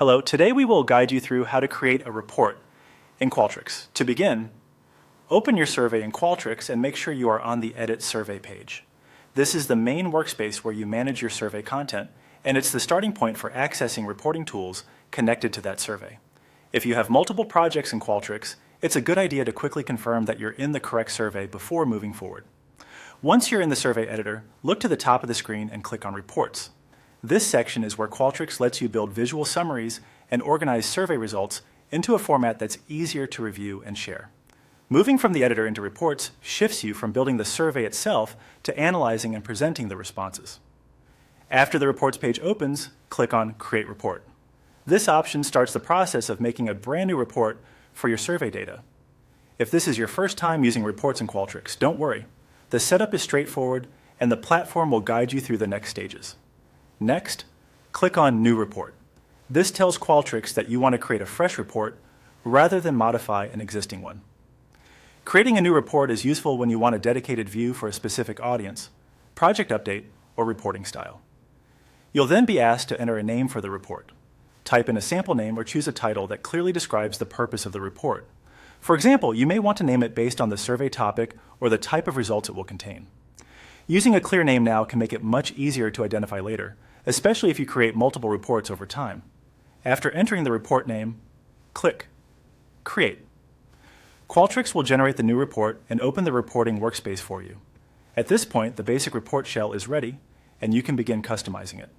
Hello, today we will guide you through how to create a report in Qualtrics. To begin, open your survey in Qualtrics and make sure you are on the Edit Survey page. This is the main workspace where you manage your survey content, and it's the starting point for accessing reporting tools connected to that survey. If you have multiple projects in Qualtrics, it's a good idea to quickly confirm that you're in the correct survey before moving forward. Once you're in the survey editor, look to the top of the screen and click on Reports. This section is where Qualtrics lets you build visual summaries and organize survey results into a format that's easier to review and share. Moving from the editor into Reports shifts you from building the survey itself to analyzing and presenting the responses. After the Reports page opens, click on Create Report. This option starts the process of making a brand new report for your survey data. If this is your first time using reports in Qualtrics, don't worry. The setup is straightforward and the platform will guide you through the next stages. Next, click on New Report. This tells Qualtrics that you want to create a fresh report rather than modify an existing one. Creating a new report is useful when you want a dedicated view for a specific audience, project update, or reporting style. You'll then be asked to enter a name for the report. Type in a sample name or choose a title that clearly describes the purpose of the report. For example, you may want to name it based on the survey topic or the type of results it will contain. Using a clear name now can make it much easier to identify later, especially if you create multiple reports over time. After entering the report name, click Create. Qualtrics will generate the new report and open the reporting workspace for you. At this point, the basic report shell is ready, and you can begin customizing it.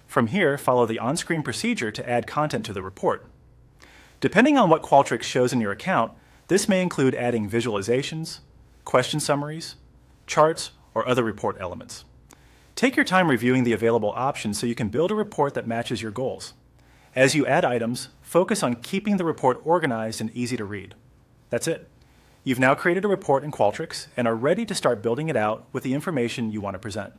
From here, follow the on-screen procedure to add content to the report. Depending on what Qualtrics shows in your account, this may include adding visualizations, question summaries, charts, or other report elements. Take your time reviewing the available options so you can build a report that matches your goals. As you add items, focus on keeping the report organized and easy to read. That's it. You've now created a report in Qualtrics and are ready to start building it out with the information you want to present.